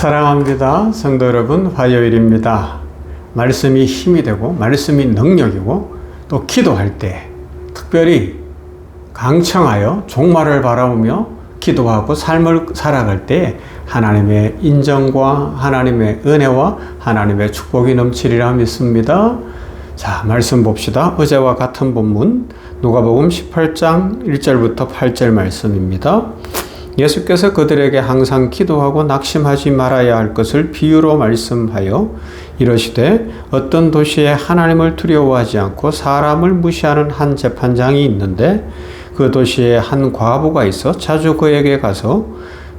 사랑합니다. 성도 여러분, 화요일입니다. 말씀이 힘이 되고 말씀이 능력이고 또 기도할 때 특별히 강청하여 종말을 바라보며 기도하고 삶을 살아갈 때 하나님의 인정과 하나님의 은혜와 하나님의 축복이 넘치리라 믿습니다. 자, 말씀 봅시다. 어제와 같은 본문 누가복음 18장 1절부터 8절 말씀입니다. 예수께서 그들에게 항상 기도하고 낙심하지 말아야 할 것을 비유로 말씀하여 이러시되 어떤 도시에 하나님을 두려워하지 않고 사람을 무시하는 한 재판장이 있는데 그 도시에 한 과부가 있어 자주 그에게 가서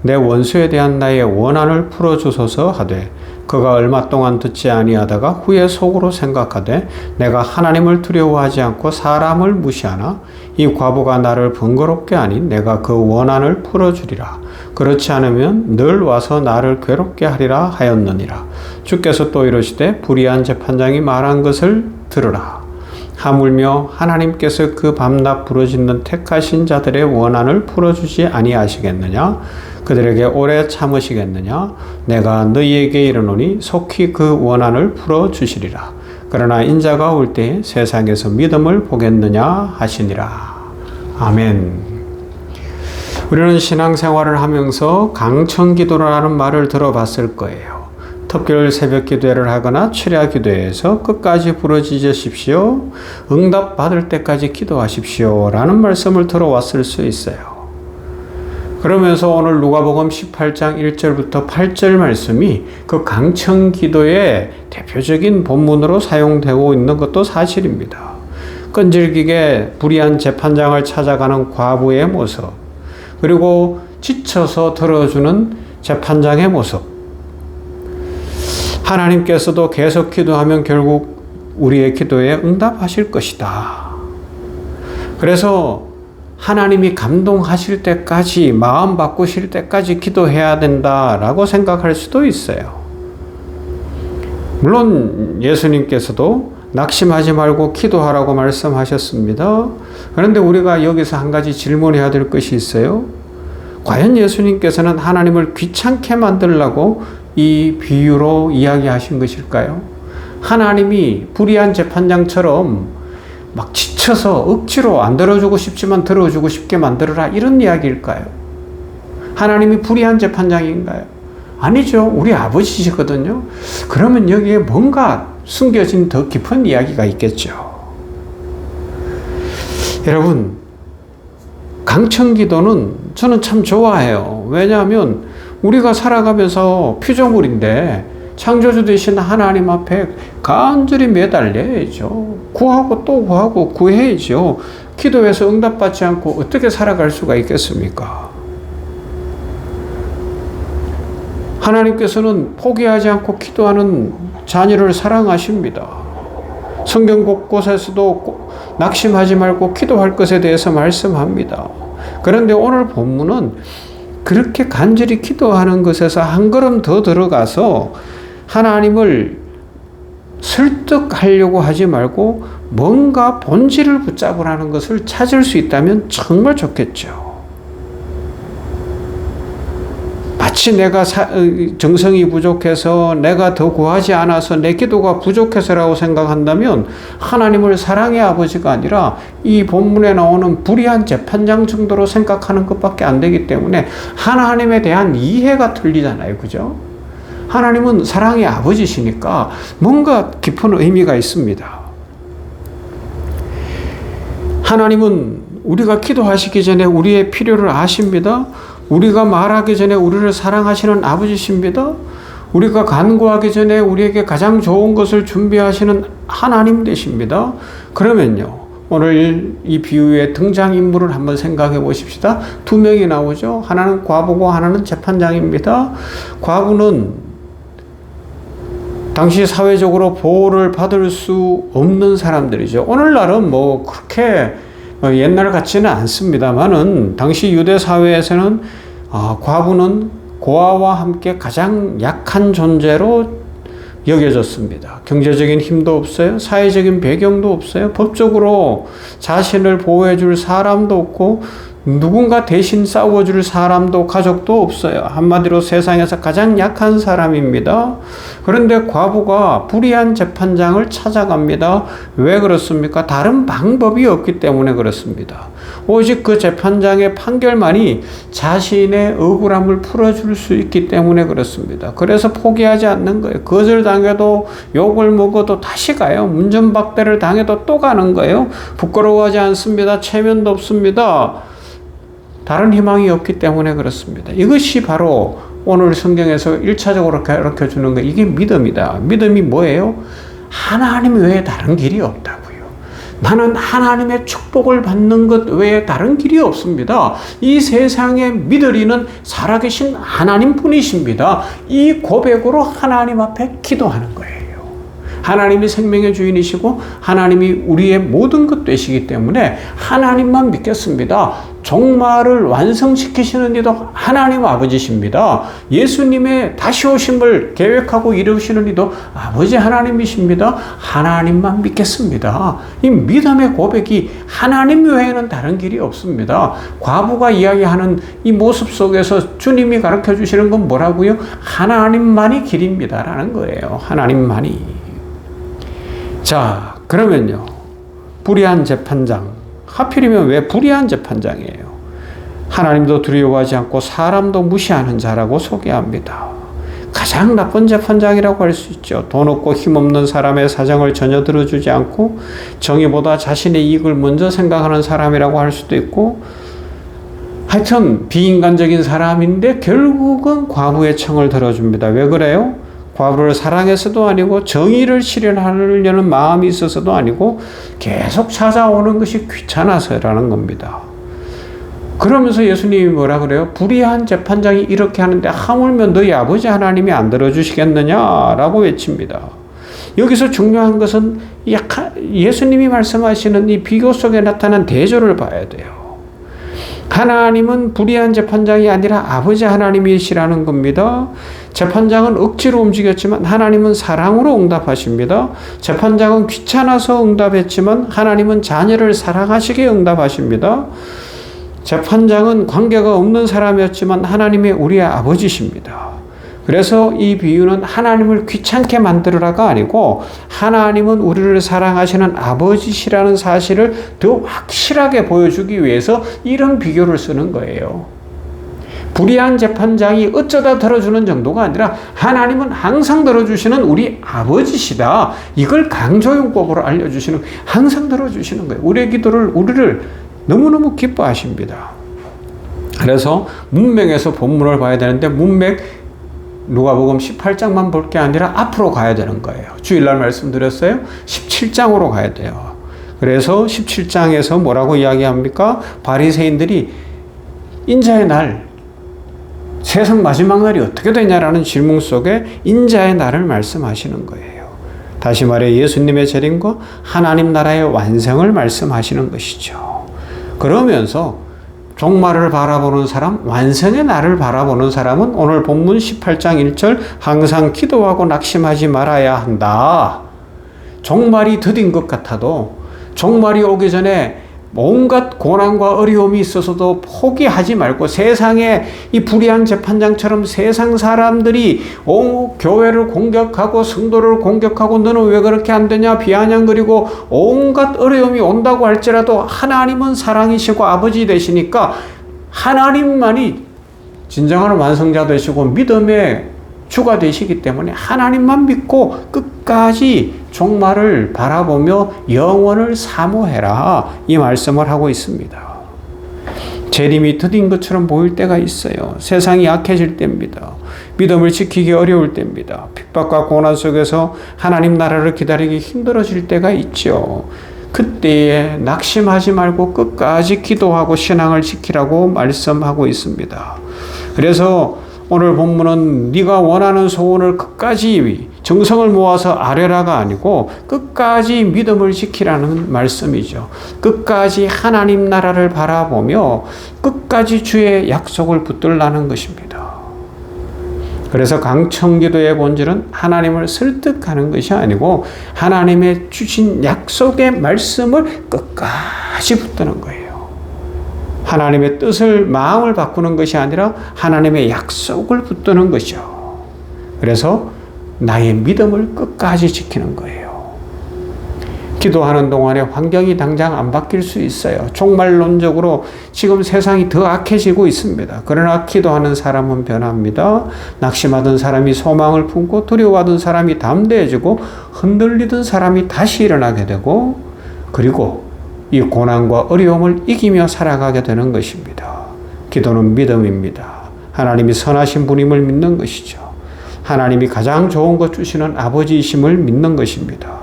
내 원수에 대한 나의 원한을 풀어주소서 하되 그가 얼마 동안 듣지 아니하다가 후에 속으로 생각하되 내가 하나님을 두려워하지 않고 사람을 무시하나 이 과부가 나를 번거롭게 하니 내가 그 원한을 풀어주리라. 그렇지 않으면 늘 와서 나를 괴롭게 하리라 하였느니라. 주께서 또 이러시되 불의한 재판장이 말한 것을 들으라. 하물며 하나님께서 그 밤낮 부르짖는 택하신 자들의 원한을 풀어주지 아니하시겠느냐? 그들에게 오래 참으시겠느냐? 내가 너희에게 이르노니 속히 그 원한을 풀어주시리라. 그러나 인자가 올 때에 세상에서 믿음을 보겠느냐 하시니라. 아멘. 우리는 신앙생활을 하면서 강청기도라는 말을 들어봤을 거예요. 특별 새벽 기도회를 하거나 철야 기도회에서 끝까지 부르짖으십시오. 응답 받을 때까지 기도하십시오. 라는 말씀을 들어왔을 수 있어요. 그러면서 오늘 누가복음 18장 1절부터 8절 말씀이 그 강청 기도의 대표적인 본문으로 사용되고 있는 것도 사실입니다. 끈질기게 불의한 재판장을 찾아가는 과부의 모습, 그리고 지쳐서 들어주는 재판장의 모습. 하나님께서도 계속 기도하면 결국 우리의 기도에 응답하실 것이다. 그래서 하나님이 감동하실 때까지, 마음 바꾸실 때까지 기도해야 된다라고 생각할 수도 있어요. 물론 예수님께서도 낙심하지 말고 기도하라고 말씀하셨습니다. 그런데 우리가 여기서 한 가지 질문해야 될 것이 있어요. 과연 예수님께서는 하나님을 귀찮게 만들려고 이 비유로 이야기하신 것일까요? 하나님이 불의한 재판장처럼 막 지쳐서 억지로 안 들어주고 싶지만 들어주고 싶게 만들어라, 이런 이야기일까요? 하나님이 불의한 재판장인가요? 아니죠. 우리 아버지시거든요. 그러면 여기에 뭔가 숨겨진 더 깊은 이야기가 있겠죠. 여러분, 강청기도는 저는 참 좋아해요. 왜냐하면 우리가 살아가면서 피조물인데 창조주 되신 하나님 앞에 간절히 매달려야죠. 구하고 또 구하고 구해야죠. 기도해서 응답받지 않고 어떻게 살아갈 수가 있겠습니까? 하나님께서는 포기하지 않고 기도하는 자녀를 사랑하십니다. 성경 곳곳에서도 낙심하지 말고 기도할 것에 대해서 말씀합니다. 그런데 오늘 본문은 그렇게 간절히 기도하는 것에서 한 걸음 더 들어가서 하나님을 설득하려고 하지 말고 뭔가 본질을 붙잡으라는 것을 찾을 수 있다면 정말 좋겠죠. 마치 내가 정성이 부족해서 내가 더 구하지 않아서 내 기도가 부족해서라고 생각한다면 하나님을 사랑의 아버지가 아니라 이 본문에 나오는 불의한 재판장 정도로 생각하는 것밖에 안 되기 때문에 하나님에 대한 이해가 틀리잖아요. 그죠? 하나님은 사랑의 아버지시니까 뭔가 깊은 의미가 있습니다. 하나님은 우리가 기도하시기 전에 우리의 필요를 아십니다. 우리가 말하기 전에 우리를 사랑하시는 아버지십니다. 우리가 간구하기 전에 우리에게 가장 좋은 것을 준비하시는 하나님 되십니다. 그러면요, 오늘 이 비유의 등장인물을 한번 생각해 보십시다. 두 명이 나오죠. 하나는 과부고 하나는 재판장입니다. 과부는 당시 사회적으로 보호를 받을 수 없는 사람들이죠. 오늘날은 뭐 그렇게 옛날 같지는 않습니다만은 당시 유대 사회에서는 과부는 고아와 함께 가장 약한 존재로 여겨졌습니다. 경제적인 힘도 없어요. 사회적인 배경도 없어요. 법적으로 자신을 보호해 줄 사람도 없고 누군가 대신 싸워줄 사람도 가족도 없어요. 한마디로 세상에서 가장 약한 사람입니다. 그런데 과부가 불의한 재판장을 찾아갑니다. 왜 그렇습니까? 다른 방법이 없기 때문에 그렇습니다. 오직 그 재판장의 판결만이 자신의 억울함을 풀어줄 수 있기 때문에 그렇습니다. 그래서 포기하지 않는 거예요. 거절당해도 욕을 먹어도 다시 가요. 문전박대를 당해도 또 가는 거예요. 부끄러워하지 않습니다. 체면도 없습니다. 다른 희망이 없기 때문에 그렇습니다. 이것이 바로 오늘 성경에서 1차적으로 가르쳐주는 거, 이게 믿음이다. 믿음이 뭐예요? 하나님 외에 다른 길이 없다고요. 나는 하나님의 축복을 받는 것 외에 다른 길이 없습니다. 이 세상에 믿으리는 살아계신 하나님 분이십니다. 이 고백으로 하나님 앞에 기도하는 거예요. 하나님이 생명의 주인이시고 하나님이 우리의 모든 것 되시기 때문에 하나님만 믿겠습니다. 종말을 완성시키시는 이도 하나님 아버지십니다. 예수님의 다시 오심을 계획하고 이루시는 이도 아버지 하나님이십니다. 하나님만 믿겠습니다. 이 믿음의 고백이 하나님 외에는 다른 길이 없습니다. 과부가 이야기하는 이 모습 속에서 주님이 가르쳐 주시는 건 뭐라고요? 하나님만이 길입니다라는 거예요. 하나님만이. 자, 그러면요. 불의한 재판장. 하필이면 왜 불의한 재판장이에요? 하나님도 두려워하지 않고 사람도 무시하는 자라고 소개합니다. 가장 나쁜 재판장이라고 할 수 있죠. 돈 없고 힘없는 사람의 사정을 전혀 들어주지 않고 정의보다 자신의 이익을 먼저 생각하는 사람이라고 할 수도 있고, 하여튼 비인간적인 사람인데 결국은 과부의 청을 들어줍니다. 왜 그래요? 과부를 사랑해서도 아니고 정의를 실현하려는 마음이 있어서도 아니고 계속 찾아오는 것이 귀찮아서라는 겁니다. 그러면서 예수님이 뭐라 그래요? 불의한 재판장이 이렇게 하는데 하물며 너희 아버지 하나님이 안 들어주시겠느냐라고 외칩니다. 여기서 중요한 것은 예수님이 말씀하시는 이 비교 속에 나타난 대조를 봐야 돼요. 하나님은 불의한 재판장이 아니라 아버지 하나님이시라는 겁니다. 재판장은 억지로 움직였지만 하나님은 사랑으로 응답하십니다. 재판장은 귀찮아서 응답했지만 하나님은 자녀를 사랑하시게 응답하십니다. 재판장은 관계가 없는 사람이었지만 하나님의 우리의 아버지십니다. 그래서 이 비유는 하나님을 귀찮게 만들으라가 아니고 하나님은 우리를 사랑하시는 아버지시라는 사실을 더 확실하게 보여주기 위해서 이런 비교를 쓰는 거예요. 불의한 재판장이 어쩌다 들어주는 정도가 아니라 하나님은 항상 들어주시는 우리 아버지시다. 이걸 강조용법으로 알려주시는, 항상 들어주시는 거예요. 우리의 기도를, 우리를 너무너무 기뻐하십니다. 그래서 문맥에서 본문을 봐야 되는데 문맥 누가복음 18장만 볼 게 아니라 앞으로 가야 되는 거예요. 주일날 말씀드렸어요. 17장으로 가야 돼요. 그래서 17장에서 뭐라고 이야기합니까? 바리새인들이 인자의 날, 세상 마지막 날이 어떻게 되냐라는 질문 속에 인자의 날을 말씀하시는 거예요. 다시 말해 예수님의 재림과 하나님 나라의 완성을 말씀하시는 것이죠. 그러면서 종말을 바라보는 사람, 완성의 날을 바라보는 사람은 오늘 본문 18장 1절 항상 기도하고 낙심하지 말아야 한다. 종말이 더딘 것 같아도 종말이 오기 전에 온갖 고난과 어려움이 있어서도 포기하지 말고 세상에 이 불의한 재판장처럼 세상 사람들이 교회를 공격하고 성도를 공격하고 너는 왜 그렇게 안 되냐 비아냥거리고 온갖 어려움이 온다고 할지라도 하나님은 사랑이시고 아버지 되시니까 하나님만이 진정한 완성자 되시고 믿음의 주가 되시기 때문에 하나님만 믿고 끝까지 종말을 바라보며 영원을 사모해라, 이 말씀을 하고 있습니다. 재림이 더딘 것처럼 보일 때가 있어요. 세상이 약해질 때입니다. 믿음을 지키기 어려울 때입니다. 핍박과 고난 속에서 하나님 나라를 기다리기 힘들어질 때가 있죠. 그때에 낙심하지 말고 끝까지 기도하고 신앙을 지키라고 말씀하고 있습니다. 그래서 오늘 본문은 네가 원하는 소원을 끝까지 정성을 모아서 아뢰라가 아니고 끝까지 믿음을 지키라는 말씀이죠. 끝까지 하나님 나라를 바라보며 끝까지 주의 약속을 붙들라는 것입니다. 그래서 강청기도의 본질은 하나님을 설득하는 것이 아니고 하나님의 주신 약속의 말씀을 끝까지 붙드는 거예요. 하나님의 뜻을, 마음을 바꾸는 것이 아니라 하나님의 약속을 붙드는 것이죠. 그래서 나의 믿음을 끝까지 지키는 거예요. 기도하는 동안에 환경이 당장 안 바뀔 수 있어요. 종말론적으로 지금 세상이 더 악해지고 있습니다. 그러나 기도하는 사람은 변합니다. 낙심하던 사람이 소망을 품고 두려워하던 사람이 담대해지고 흔들리던 사람이 다시 일어나게 되고 그리고 이 고난과 어려움을 이기며 살아가게 되는 것입니다. 기도는 믿음입니다. 하나님이 선하신 분임을 믿는 것이죠. 하나님이 가장 좋은 것 주시는 아버지이심을 믿는 것입니다.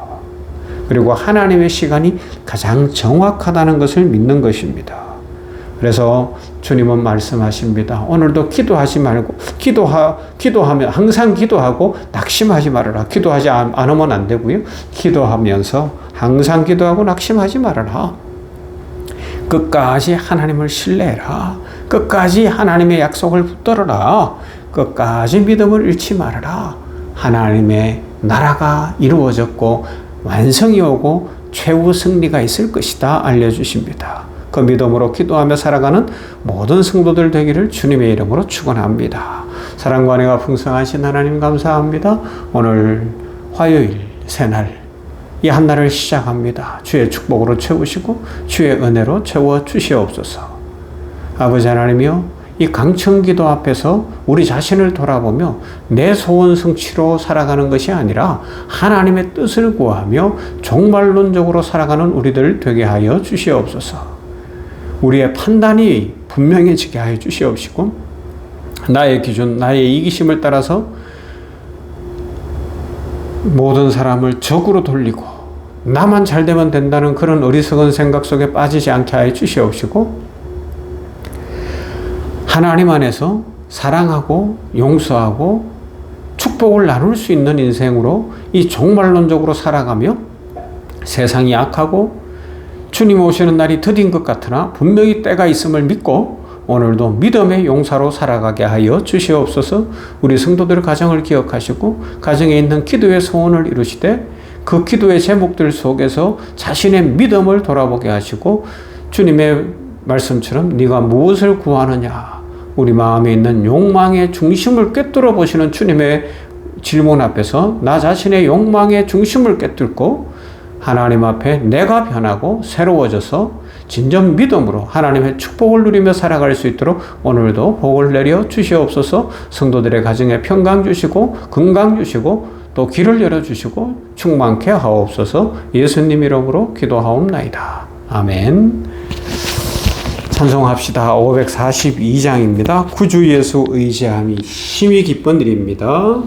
그리고 하나님의 시간이 가장 정확하다는 것을 믿는 것입니다. 그래서 주님은 말씀하십니다. 오늘도 기도하지 말고 기도하면 항상 기도하고 낙심하지 말아라. 기도하지 않으면 안 되고요. 기도하면서 항상 기도하고 낙심하지 말아라. 끝까지 하나님을 신뢰해라. 끝까지 하나님의 약속을 붙들어라. 끝까지 믿음을 잃지 말아라. 하나님의 나라가 이루어졌고 완성이 오고 최후 승리가 있을 것이다 알려주십니다. 그 믿음으로 기도하며 살아가는 모든 성도들 되기를 주님의 이름으로 축원합니다. 사랑과 은혜가 풍성하신 하나님 감사합니다. 오늘 화요일 새날 이 한 날을 시작합니다. 주의 축복으로 채우시고 주의 은혜로 채워 주시옵소서. 아버지 하나님이여, 이 강청기도 앞에서 우리 자신을 돌아보며 내 소원 성취로 살아가는 것이 아니라 하나님의 뜻을 구하며 종말론적으로 살아가는 우리들 되게 하여 주시옵소서. 우리의 판단이 분명해지게 하여 주시옵시고 나의 기준, 나의 이기심을 따라서 모든 사람을 적으로 돌리고 나만 잘되면 된다는 그런 어리석은 생각 속에 빠지지 않게 하여 주시옵시고 하나님 안에서 사랑하고 용서하고 축복을 나눌 수 있는 인생으로 이 종말론적으로 살아가며 세상이 악하고 주님 오시는 날이 더딘 것 같으나 분명히 때가 있음을 믿고 오늘도 믿음의 용사로 살아가게 하여 주시옵소서. 우리 성도들 가정을 기억하시고 가정에 있는 기도의 소원을 이루시되 그 기도의 제목들 속에서 자신의 믿음을 돌아보게 하시고 주님의 말씀처럼 네가 무엇을 구하느냐, 우리 마음에 있는 욕망의 중심을 꿰뚫어 보시는 주님의 질문 앞에서 나 자신의 욕망의 중심을 꿰뚫고 하나님 앞에 내가 변하고 새로워져서 진정 믿음으로 하나님의 축복을 누리며 살아갈 수 있도록 오늘도 복을 내려 주시옵소서. 성도들의 가정에 평강 주시고 건강 주시고 또 길을 열어주시고 충만케 하옵소서. 예수님 이름으로 기도하옵나이다. 아멘. 찬송합시다. 542장입니다. 구주 예수 의지함이 힘이 기쁜 일입니다.